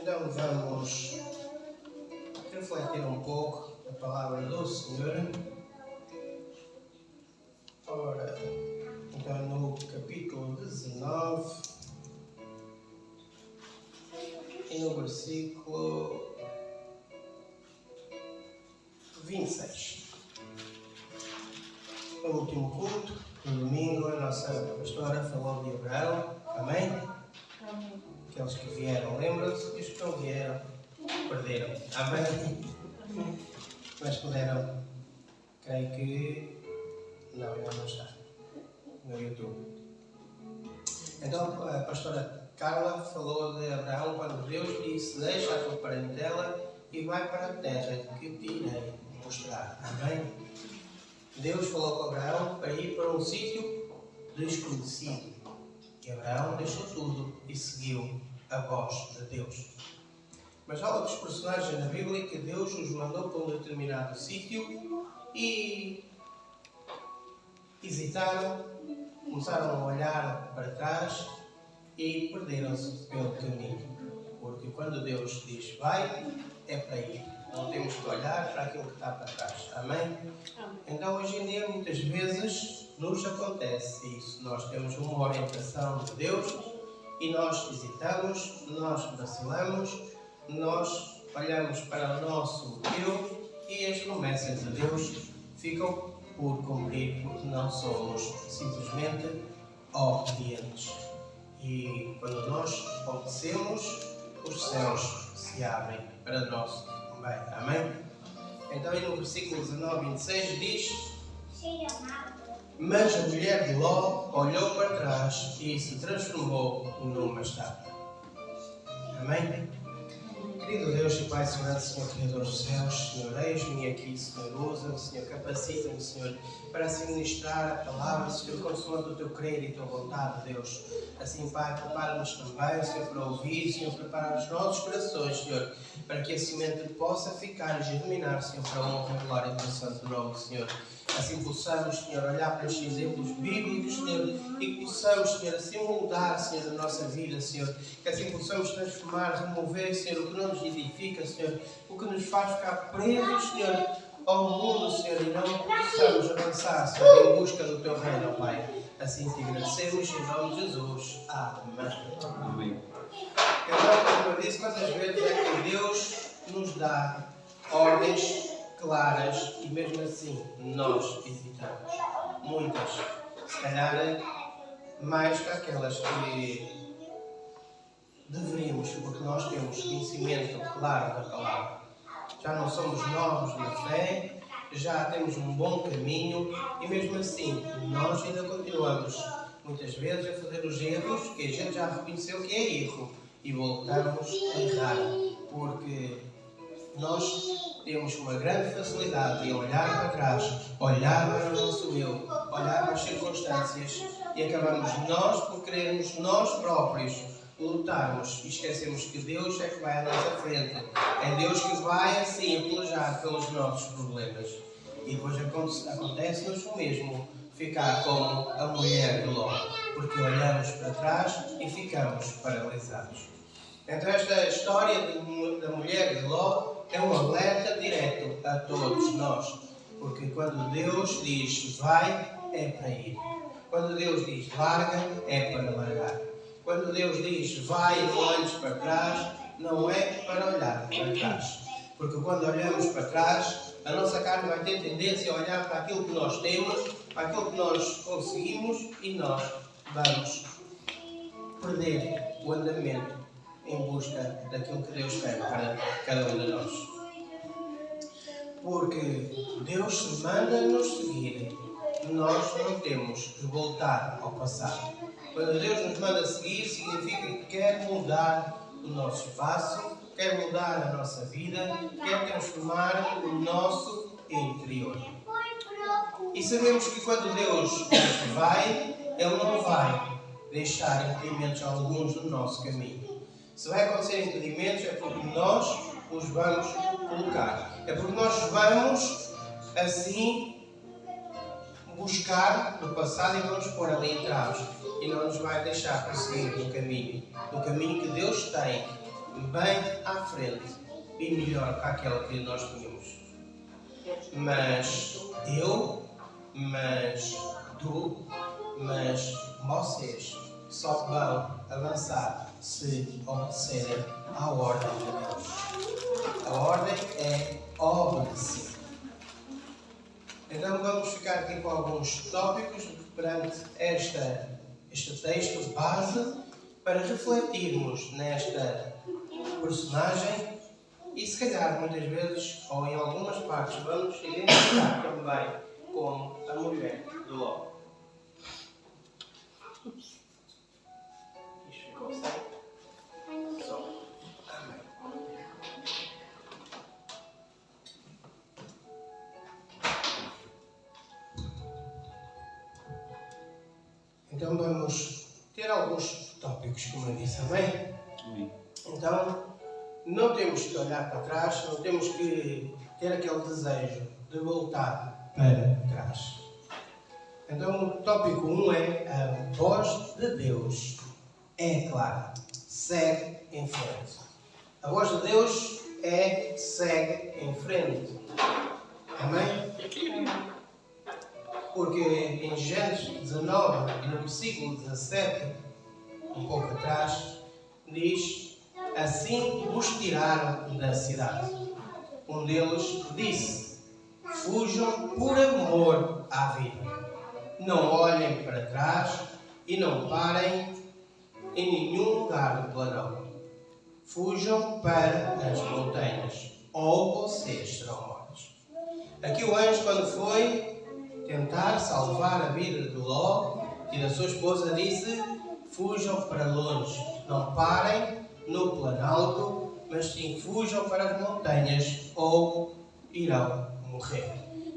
Então vamos refletir um pouco a palavra do Senhor. Ora, então no capítulo 19 e no versículo 26. No último culto, no domingo, a nossa pastora falou de Abraão. Amém? Amém. Aqueles que vieram lembram-se, e os que não vieram perderam. Amém? Mas puderam, creio que não, ainda não está no YouTube. Então a pastora Carla falou de Abraão quando Deus disse: deixa a tua parentela e vai para a terra que te irei mostrar. Amém? Deus falou com Abraão para ir para um sítio desconhecido. E Abraão deixou tudo e seguiu a voz de Deus. Mas há outros personagens na Bíblia que Deus os mandou para um determinado sítio e hesitaram, começaram a olhar para trás e perderam-se pelo caminho. Porque quando Deus diz vai, é para ir. Não temos que olhar para aquilo que está para trás. Amém? Amém. Então hoje em dia muitas vezes nos acontece isso. Nós temos uma orientação de Deus e nós hesitamos, nós vacilamos, nós olhamos para o nosso eu e as promessas de Deus ficam por cumprir porque não somos simplesmente obedientes. E quando nós obedecemos, os céus se abrem para nós também. Amém? Então aí no versículo 19 e 26 diz: mas a mulher de Ló olhou para trás e se transformou numa estátua. Amém? Querido Deus e Pai Santo, Senhor Criador dos céus, Senhor, eis-me aqui, Senhor, usa-me, Senhor, capacita-me, Senhor, para assim ministrar a palavra, Senhor, consoante o teu querer e a tua vontade, Deus. Assim, Pai, prepara-nos também, Senhor, para ouvir, Senhor, prepara os nossos corações, Senhor, para que a semente possa ficar e germinar, Senhor, para a honra e glória do teu santo nome, Senhor. Assim possamos, Senhor, olhar para estes exemplos bíblicos, Senhor, e que possamos, Senhor, assim moldar, Senhor, a nossa vida, Senhor. Que assim possamos transformar, remover, Senhor, o que não nos edifica, Senhor, o que nos faz ficar presos, Senhor, ao mundo, Senhor, e não possamos avançar, Senhor, em busca do Teu reino, Pai. Assim te agradecemos, em nome de Jesus. Amém. Amém. Então, como eu disse, quantas vezes é que Deus nos dá ordens claras e mesmo assim nós hesitamos. Muitas, se calhar mais que aquelas que deveríamos, porque nós temos conhecimento claro da palavra. Já não somos novos na fé, já temos um bom caminho e mesmo assim nós ainda continuamos muitas vezes a fazer os erros que a gente já reconheceu que é erro e voltamos a errar, porque nós temos uma grande facilidade em olhar para trás, olhar para o nosso eu, olhar para as circunstâncias e acabamos nós por querermos nós próprios lutarmos e esquecemos que Deus é que vai à nossa frente. É Deus que vai assim pelejar pelos nossos problemas. E depois acontece-nos o mesmo, ficar como a mulher de Ló, porque olhamos para trás e ficamos paralisados. Então esta história da mulher de Ló é um alerta direto a todos nós, porque quando Deus diz vai, é para ir. Quando Deus diz larga, é para largar. Quando Deus diz vai e não olhes para trás, não é para olhar para trás. Porque quando olhamos para trás, a nossa carne vai ter tendência a olhar para aquilo que nós temos, para aquilo que nós conseguimos e nós vamos perder o andamento em busca daquilo que Deus quer para cada um de nós. Porque Deus se manda nos seguir, nós não temos que voltar ao passado. Quando Deus nos manda seguir, significa que quer mudar o nosso espaço, quer mudar a nossa vida, quer transformar o nosso interior. E sabemos que quando Deus vai, Ele não vai deixar impedimentos alguns no nosso caminho. Se vai acontecer impedimentos, é porque nós os vamos colocar. É porque nós vamos, assim, buscar no passado e vamos pôr ali entraves. E não nos vai deixar prosseguir no caminho que Deus tem bem à frente e melhor que aquela que nós tínhamos. Mas eu, mas tu, mas vocês só vão avançar se obedecerem à ordem de Deus. A ordem é obedecer. Então vamos ficar aqui com alguns tópicos perante este texto base para refletirmos nesta personagem e se calhar muitas vezes ou em algumas partes vamos identificar também como a mulher de Ló. Isto ficou sem som. Amém. Então vamos ter alguns tópicos, como eu disse, amém? Então não temos que olhar para trás, não temos que ter aquele desejo de voltar para trás. Então o tópico 1 é a voz de Deus é clara, segue em frente. A voz de Deus é segue em frente. Amém? Porque em Gênesis 19, no versículo 17, um pouco atrás, diz: assim os tiraram da cidade. Um deles disse: fujam por amor à vida. Não olhem para trás e não parem em nenhum lugar do planalto. Fujam para as montanhas, ou vocês serão mortos. Aqui o anjo, quando foi tentar salvar a vida de Ló e da sua esposa, disse: fujam para longe, não parem no planalto, mas sim fujam para as montanhas ou irão morrer.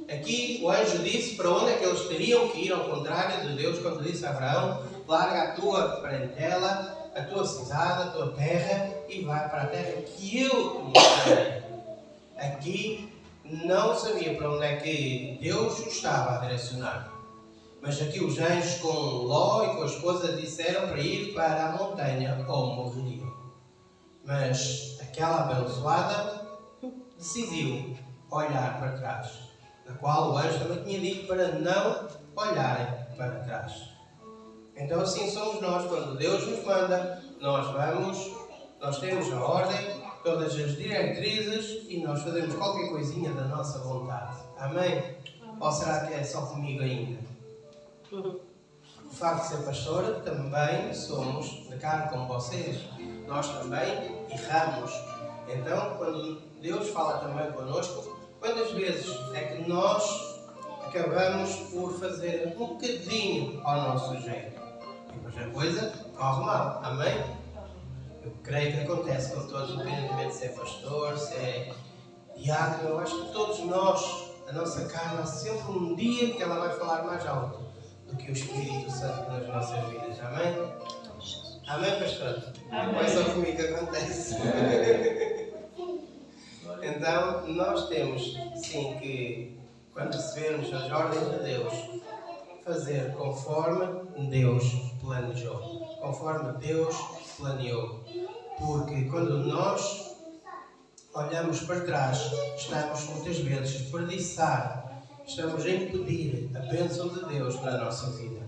Aqui o anjo disse para onde é que eles teriam que ir, ao contrário de Deus quando disse a Abraão: larga a tua parentela, a tua cidade, a tua terra e vai para a terra que eu te mostrarei. Aqui não sabia para onde é que Deus o estava a direcionar. Mas aqui os anjos com Ló e com a esposa disseram para ir para a montanha ou morreriam. Mas aquela abençoada decidiu olhar para trás, na qual o anjo também tinha dito para não olharem para trás. Então assim somos nós, quando Deus nos manda, nós temos a ordem, todas as diretrizes e nós fazemos qualquer coisinha da nossa vontade. Amém? Ou será que é só comigo ainda? O facto de ser pastora, também somos de carne como vocês. Nós também erramos. Então, quando Deus fala também connosco, quantas vezes é que nós acabamos por fazer um bocadinho ao nosso jeito? E depois a coisa corre mal. Amém? Eu creio que acontece com todos, independentemente de ser pastor, se é diácono. Eu acho que todos nós, a nossa carne, há sempre um dia que ela vai falar mais alto do que o Espírito Santo nas nossas vidas. Amém? Amém, pastor? Amém. Não é só comigo que acontece. Então, nós temos, sim, que, quando recebermos as ordens de Deus, fazer conforme Deus planejou. Conforme Deus planeou. Porque quando nós olhamos para trás, estamos muitas vezes a desperdiçar, estamos a impedir a bênção de Deus na nossa vida.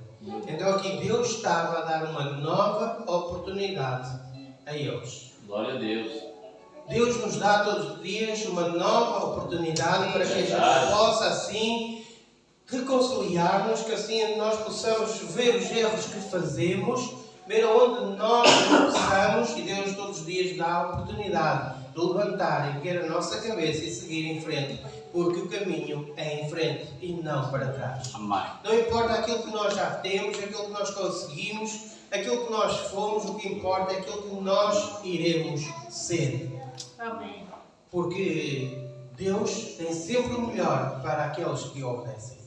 Então aqui Deus estava a dar uma nova oportunidade a eles. Glória a Deus. Deus nos dá todos os dias uma nova oportunidade para que a gente possa assim reconciliar-nos, que assim nós possamos ver os erros que fazemos, ver onde nós começamos, e Deus todos os dias dá a oportunidade de levantar e erguer a nossa cabeça e seguir em frente, porque o caminho é em frente e não para trás. Amém. Não importa aquilo que nós já temos, aquilo que nós conseguimos, aquilo que nós fomos, o que importa é aquilo que nós iremos ser. Amém. Porque Deus tem sempre o melhor para aqueles que obedecem.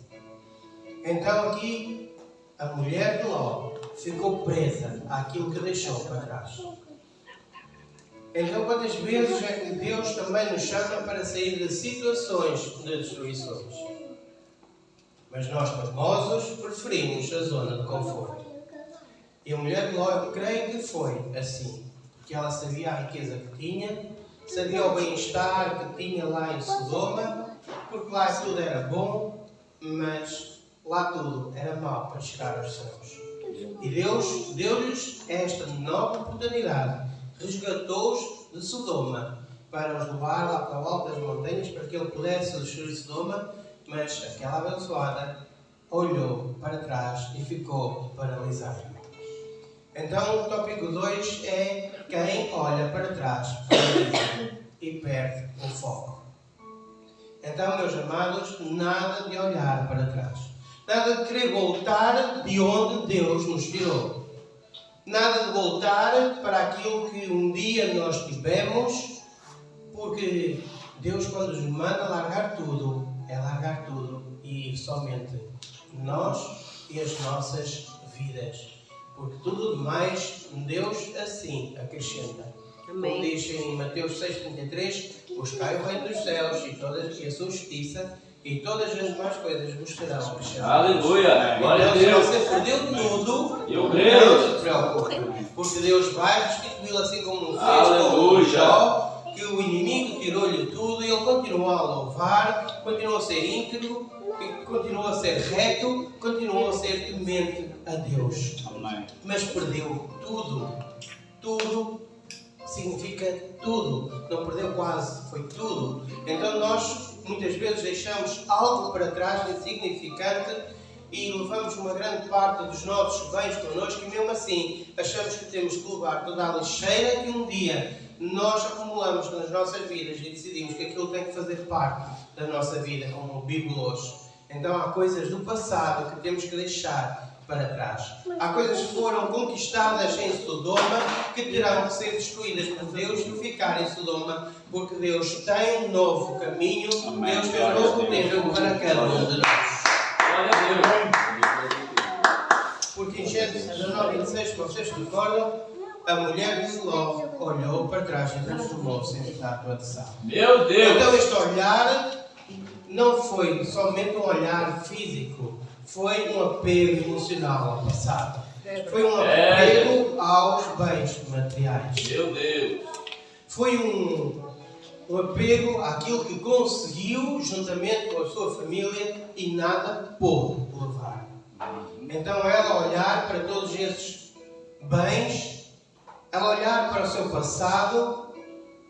Então aqui a mulher de Ló ficou presa àquilo que deixou para trás. Então quantas vezes é que Deus também nos chama para sair de situações de destruições? Mas nós, teimosos, preferimos a zona de conforto. E a mulher de Ló, eu creio que foi assim. porque ela sabia a riqueza que tinha, sabia o bem-estar que tinha lá em Sodoma, porque lá tudo era bom, mas lá tudo era mau para chegar aos céus. E Deus deu-lhes esta nova oportunidade, resgatou-os de Sodoma, para os levar lá para o alto das montanhas, para que ele pudesse destruir Sodoma, mas aquela abençoada olhou para trás e ficou paralisada. Então o tópico 2 é quem olha para trás e perde o foco. Então, meus amados, nada de olhar para trás. Nada de querer voltar de onde Deus nos tirou. Nada de voltar para aquilo que um dia nós tivemos, porque Deus, quando nos manda largar tudo, é largar tudo e somente nós e as nossas vidas. Porque tudo demais, Deus assim acrescenta. Amém. Como diz em Mateus 6,33, buscai o reino dos céus e a sua justiça, e todas as demais coisas vos serão acrescentadas. Aleluia! Glória a Então, Deus! se você perdeu tudo, Eu creio. não se preocupe, porque Deus vai restituí-lo assim como fez com Aleluia. Jó, que o inimigo tirou-lhe tudo e ele continuou a louvar, continuou a ser íntegro, continuou a ser reto, continuou a ser temente a Deus. Amém. Mas perdeu tudo. Tudo significa tudo. Não perdeu quase, foi tudo. Então nós muitas vezes deixamos algo para trás insignificante e levamos uma grande parte dos nossos bens connosco e mesmo assim achamos que temos que levar toda a lixeira que um dia nós acumulamos nas nossas vidas e decidimos que aquilo tem que fazer parte da nossa vida, como o bíblo hoje. Então há coisas do passado que temos que deixar para trás. Há coisas que foram conquistadas em Sodoma que terão que ser destruídas por Deus e ficar em Sodoma, porque Deus tem um novo caminho, Amém. Deus tem um novo tempo para cada um de nós. Glória a Deus! Porque em Gênesis 19:26, se vocês recordam, a mulher de Ló olhou para trás e transformou-se em estátua de sal. Meu Deus! Então este olhar não foi somente um olhar físico, foi um apego emocional ao passado. Foi um apego aos bens materiais. Meu Deus! Foi um apego àquilo que conseguiu juntamente com a sua família e nada pôde levar. Então ela olhar para todos esses bens, ela olhar para o seu passado,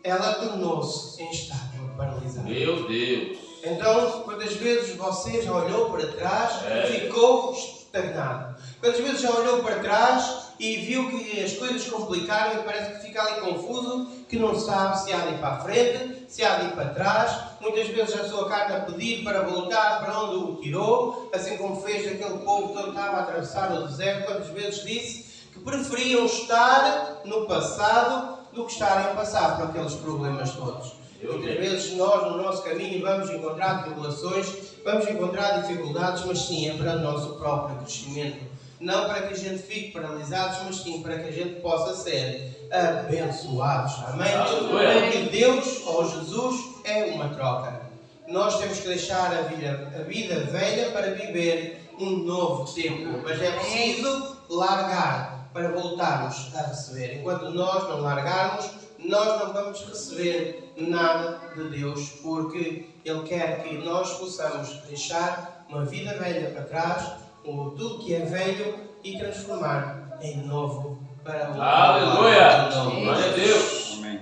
ela tornou-se em estátua paralisada. Meu Deus! Então, quantas vezes você já olhou para trás e ficou estagnado? Quantas vezes já olhou para trás e viu que as coisas complicaram e parece que fica ali confuso, que não sabe se há de ir para a frente, se há de ir para trás. Muitas vezes a sua carne a pedir para voltar para onde o tirou, assim como fez aquele povo que estava a atravessar o deserto. Quantas vezes disse que preferiam estar no passado do que estarem a passar por aqueles problemas todos. Muitas vezes nós no nosso caminho vamos encontrar tribulações, vamos encontrar dificuldades, mas sim é para o nosso próprio crescimento. Não para que a gente fique paralisados, mas sim para que a gente possa ser abençoados. Amém? Porque Deus ou Jesus é uma troca. Nós temos que deixar a vida velha para viver um novo tempo. Mas é preciso largar para voltarmos a receber. Enquanto nós não largarmos, nós não vamos receber nada de Deus, porque Ele quer que nós possamos deixar uma vida velha para trás, ou tudo que é velho, e transformar em novo para o Aleluia! Glória a Deus! Amém.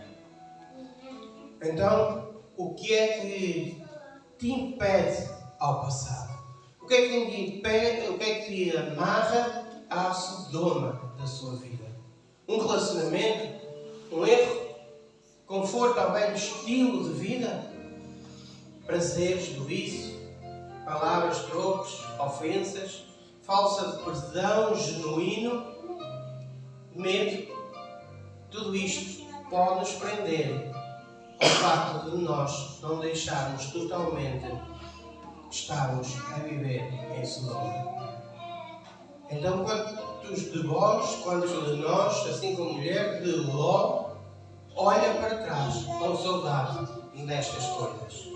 Então, o que é que te impede ao passado? O que é que te impede, o que é que te amarra à Sodoma da sua vida? Um relacionamento? Um erro? Conforto ao velho estilo de vida? Prazeres do vício? Palavras trocas? Ofensas? Falsa de perdão genuíno? Medo? Tudo isto pode nos prender ao facto de nós não deixarmos totalmente estarmos a viver em Sodoma. Então, quantos de vós, quantos de nós, assim como a mulher de Ló, olha para trás com saudade destas coisas?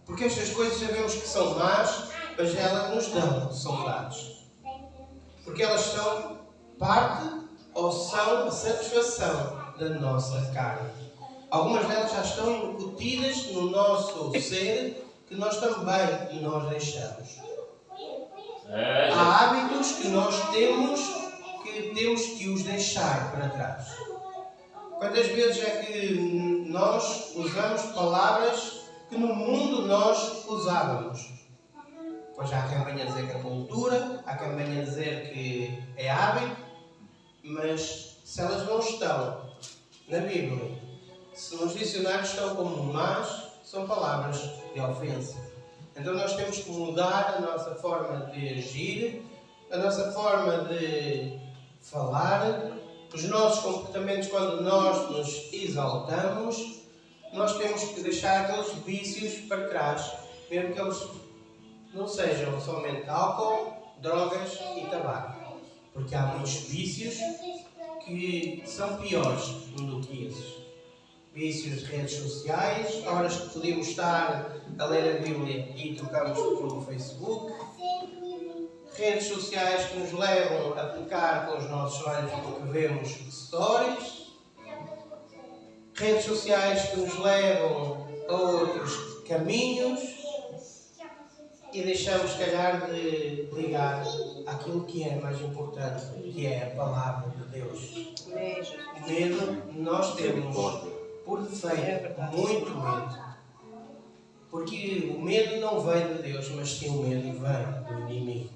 Porque estas coisas sabemos que são más, mas elas nos dão saudades. Porque elas são parte ou são a satisfação da nossa carne. Algumas delas já estão incutidas no nosso ser, que nós também nós deixamos. Há hábitos que nós temos que os deixar para trás. Quantas vezes é que nós usamos palavras que no mundo nós usávamos? Pois há quem venha dizer que é cultura, há quem venha dizer que é hábito, mas se elas não estão na Bíblia, se nos dicionários estão como más, são palavras de ofensa. Então nós temos que mudar a nossa forma de agir, a nossa forma de falar, os nossos comportamentos quando nós nos exaltamos. Nós temos que deixar aqueles vícios para trás, mesmo que eles não sejam somente álcool, drogas e tabaco. Porque há muitos vícios que são piores do que esses. Vícios de redes sociais, horas que podíamos estar a ler a Bíblia e trocamos pelo Facebook. Redes sociais que nos levam a pecar com os nossos olhos porque vemos stories. Redes sociais que nos levam a outros caminhos. E deixamos, se calhar, de ligar àquilo que é mais importante, que é a palavra de Deus. O medo, nós temos, por defeito, muito medo. Porque o medo não vem de Deus, mas sim o medo vem do inimigo.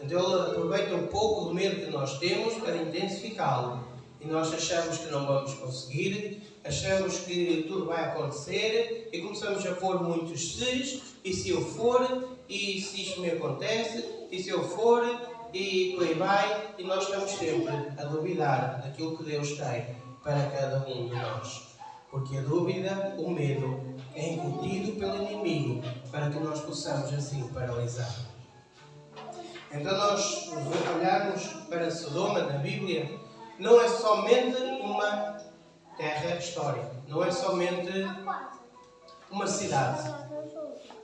Então ele aproveita um pouco do medo que nós temos para intensificá-lo. E nós achamos que não vamos conseguir, achamos que tudo vai acontecer e começamos a pôr muitos se's, e se eu for, e se isto me acontece, e se eu for, e por aí vai, e nós estamos sempre a duvidar daquilo que Deus tem para cada um de nós. Porque a dúvida, o medo, é incutido pelo inimigo para que nós possamos assim paralisar. Então nós olharmos para Sodoma na Bíblia, não é somente uma terra histórica, não é somente uma cidade.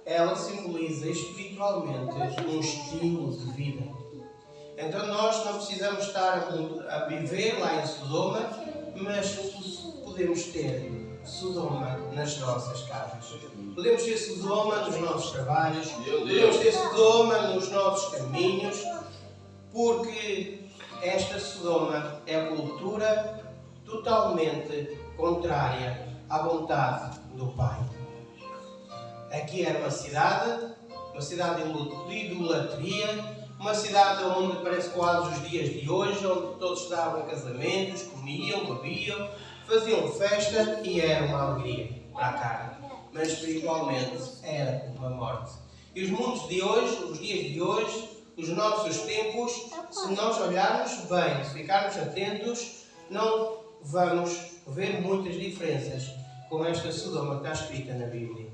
Ela simboliza espiritualmente um estilo de vida. Então nós não precisamos estar a viver lá em Sodoma, mas podemos ter Sodoma nas nossas casas. Podemos ter Sodoma nos nossos trabalhos, podemos ter Sodoma nos nossos caminhos, porque esta Sodoma é a cultura totalmente contrária à vontade do Pai. Aqui era uma cidade de idolatria, uma cidade onde parece quase os dias de hoje, onde todos davam casamentos, comiam, bebiam, faziam festa e era uma alegria para a carne. Mas espiritualmente era uma morte. E os mundos de hoje, os dias de hoje, os nossos tempos, se nós olharmos bem, se ficarmos atentos, não vamos ver muitas diferenças com esta Sodoma que está escrita na Bíblia.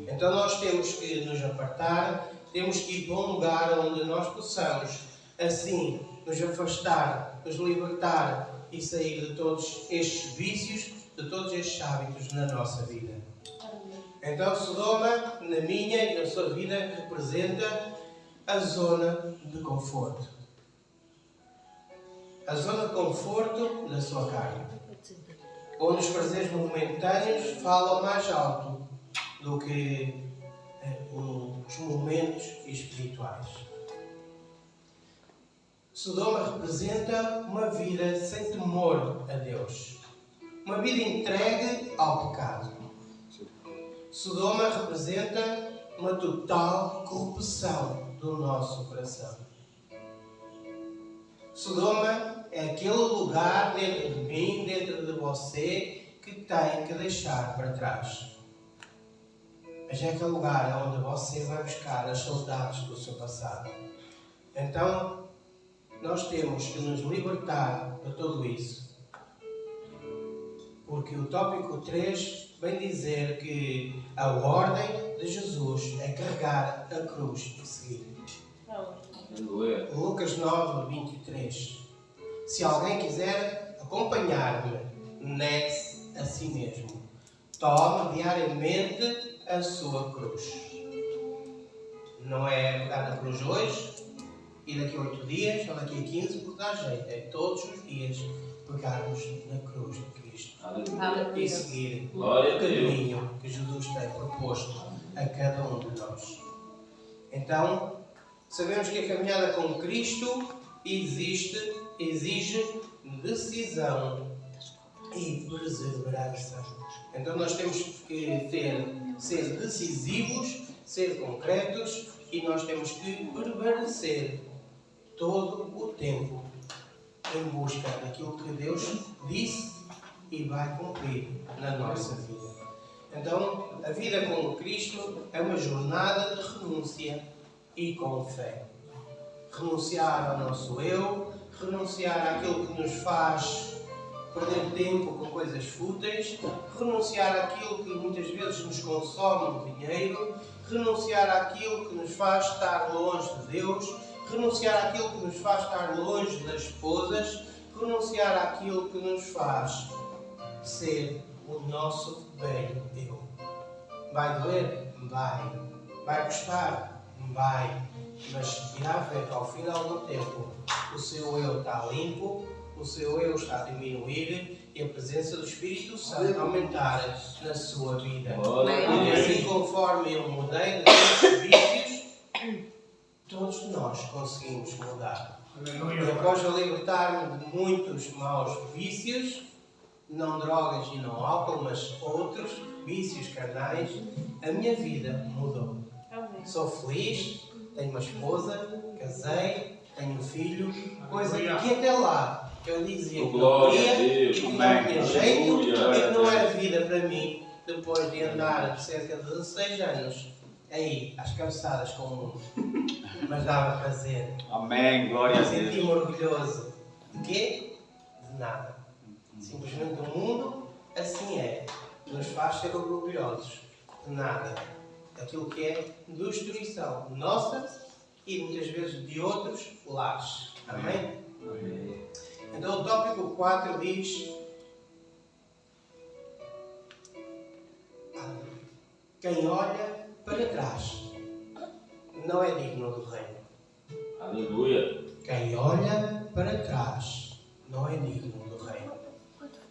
Então nós temos que nos apartar, temos que ir para um lugar onde nós possamos, assim, nos afastar, nos libertar e sair de todos estes vícios, de todos estes hábitos na nossa vida. Então Sodoma, na minha e na sua vida, representa a zona de conforto. A zona de conforto da sua carne. Onde os prazeres momentâneos falam mais alto do que os momentos espirituais. Sodoma representa uma vida sem temor a Deus. Uma vida entregue ao pecado. Sodoma representa uma total corrupção do nosso coração. Sodoma é aquele lugar dentro de mim, dentro de você, que tem que deixar para trás. Mas é aquele lugar onde você vai buscar as saudades do seu passado. Então, nós temos que nos libertar de tudo isso. Porque o tópico 3 vem dizer que a ordem de Jesus é carregar a cruz e seguir. Lucas 9, 23. Se alguém quiser acompanhar-me, negue-se a si mesmo. Tome diariamente a sua cruz. Não é pegar na cruz hoje e daqui a 8 dias ou daqui a 15 porque dá jeito. É todos os dias pegarmos na cruz de Cristo Aleluia. e seguir Glória o a Deus. caminho que Jesus tem proposto a cada um de nós. Então, sabemos que a caminhada com Cristo exige decisão e perseverança. Então nós temos que ser decisivos, ser concretos e nós temos que permanecer todo o tempo em busca daquilo que Deus disse e vai cumprir na nossa vida. Então, a vida com Cristo é uma jornada de renúncia e com fé. Renunciar ao nosso eu, renunciar àquilo que nos faz perder tempo com coisas fúteis, renunciar àquilo que muitas vezes nos consome o dinheiro, renunciar àquilo que nos faz estar longe de Deus, renunciar àquilo que nos faz estar longe das esposas, renunciar àquilo que nos faz ser o nosso velho eu. Vai doer? Vai. Vai custar? Vai. Mas irá ver que ao final do tempo o seu eu está limpo, o seu eu está a diminuir e a presença do Espírito Santo a aumentar na sua vida. E assim, conforme eu mudei nos vícios, todos nós conseguimos mudar. E após eu libertar-me de muitos maus vícios, não drogas e não álcool, mas outros vícios carnais, a minha vida mudou. Amém. Sou feliz, tenho uma esposa, casei, tenho um filho, coisa que até lá eu dizia que não Glória a queria e Deus. que não tinha jeito Aleluia. e que não era vida para mim, depois de andar cerca de 16 anos aí às cabeçadas com o mundo. Mas dava prazer. Amém, glória a Deus. Senti-me orgulhoso. De quê? De nada. Simplesmente o mundo assim é. Nos faz ser orgulhosos. De nada. Aquilo que é destruição nossa e muitas vezes de outros lares. Amém? Amém. Então o tópico 4 diz: quem olha para trás não é digno do reino. Aleluia. Quem olha para trás não é digno do reino.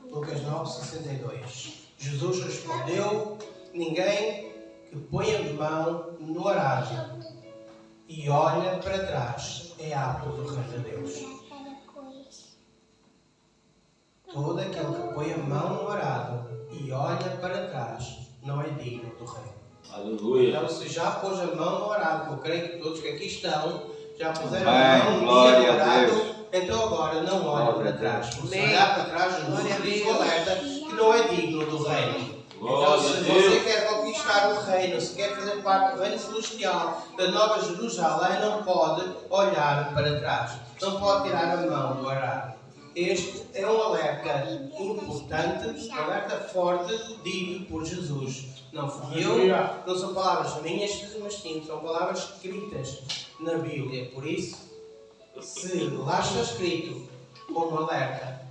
Lucas 9:62. Jesus respondeu: ninguém que põe a mão no arado e olha para trás é apto do reino de Deus. Todo aquele que põe a mão no arado e olha para trás não é digno do reino. Aleluia. Então, se já pôs a mão no arado, que eu creio que todos que aqui estão já puseram Amém. a mão no Glória a arado, Deus. então agora não olhe Glória para a trás. Deus. Porque se Amém. olhar para trás, Glória a Jesus diz o Deus. alerta que não é digno do reino. Então, Glória se a você Deus. quer conquistar o reino, se quer fazer parte do reino celestial, da Nova Jerusalém, não pode olhar para trás. Não pode tirar a mão do arado. Este é um alerta importante, um alerta forte, dito por Jesus. Não fui eu, não são palavras minhas, mas sim, são palavras escritas na Bíblia. Por isso, se lá está escrito como alerta,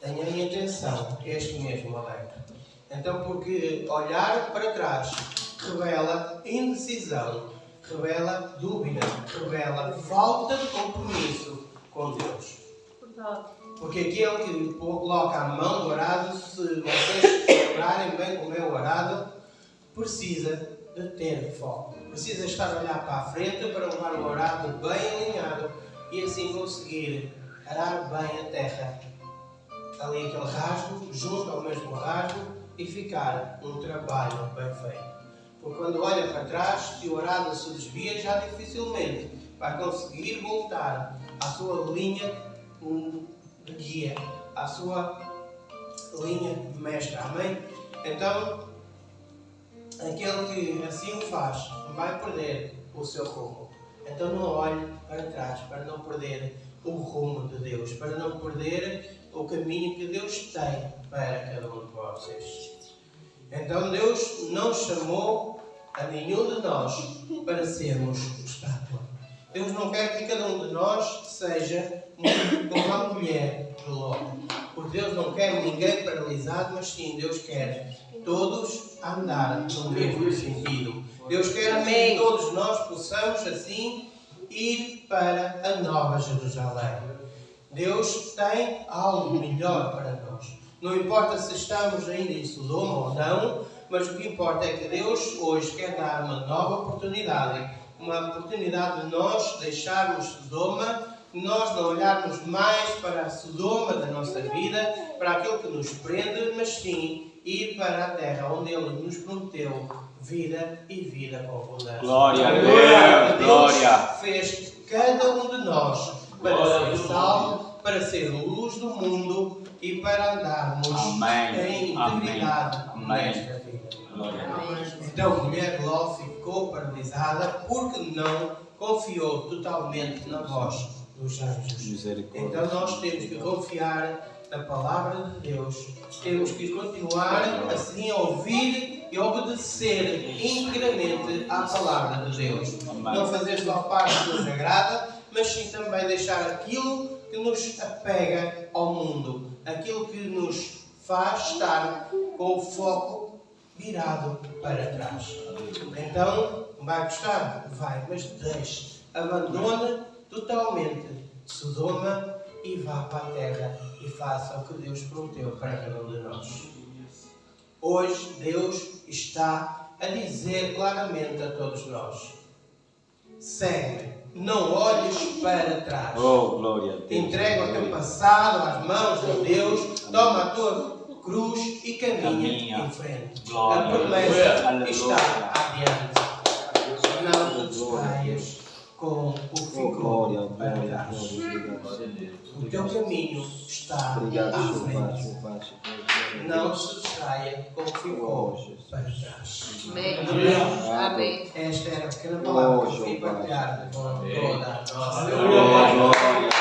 tenha a minha atenção, este mesmo alerta. Então, porque olhar para trás revela indecisão, revela dúvida, revela falta de compromisso com Deus. Verdade. Porque aquele que coloca a mão do arado, se vocês lembrarem bem como é o arado, precisa de ter foco. Precisa estar a olhar para a frente para levar o arado bem alinhado e assim conseguir arar bem a terra. Ali aquele rasgo, junto ao mesmo rasgo e ficar um trabalho bem feito. Porque quando olha para trás, se o arado se desvia, já dificilmente vai conseguir voltar à sua linha de guia, à sua linha mestra. Amém? Então, aquele que assim o faz vai perder o seu rumo. Então não olhe para trás para não perder o rumo de Deus, para não perder o caminho que Deus tem para cada um de vocês. Então Deus não chamou a nenhum de nós para sermos estátua. Deus não quer que cada um de nós seja como uma mulher de Ló. Porque Deus não quer ninguém paralisado, mas sim Deus quer todos andar no mesmo sentido. Deus quer que todos nós possamos assim ir para a Nova Jerusalém. Deus tem algo melhor para nós. Não importa se estamos ainda em Sodoma ou não, mas o que importa é que Deus hoje quer dar uma nova oportunidade. Uma oportunidade de nós deixarmos Sodoma, nós não olharmos mais para a Sodoma da nossa vida, para aquilo que nos prende, mas sim ir para a terra onde Ele nos prometeu vida e vida com abundância. Glória a Deus, glória. Fez cada um de nós para ser salvo, para ser luz do mundo e para andarmos Amém. em integridade Amém. nesta vida. Então a mulher Ló ficou paralisada porque não confiou totalmente na voz dos anjos. Então nós temos que confiar na palavra de Deus. Temos que continuar assim a ouvir e obedecer integramente à palavra de Deus. Não fazer só parte que nos agrada, mas sim também deixar aquilo que nos apega ao mundo, aquilo que nos faz estar com o foco virado para trás. Então, vai gostar? Vai, mas deixe, abandone totalmente Sodoma e vá para a terra e faça o que Deus prometeu para cada um de nós. Hoje, Deus está a dizer claramente a todos nós: segue-me, não olhes para trás. Oh, glória a Deus. Entrega o teu passado às mãos de Deus, toma a tua cruz e caminha em frente. Glória. A promessa Aleluia. está adiante. Não te distraias com o que ficou para trás. O teu caminho está à frente. Não se distraia com o que ficou para trás. Amém. Esta era a pequena palavra que eu fui partilhar com toda a nossa Glória.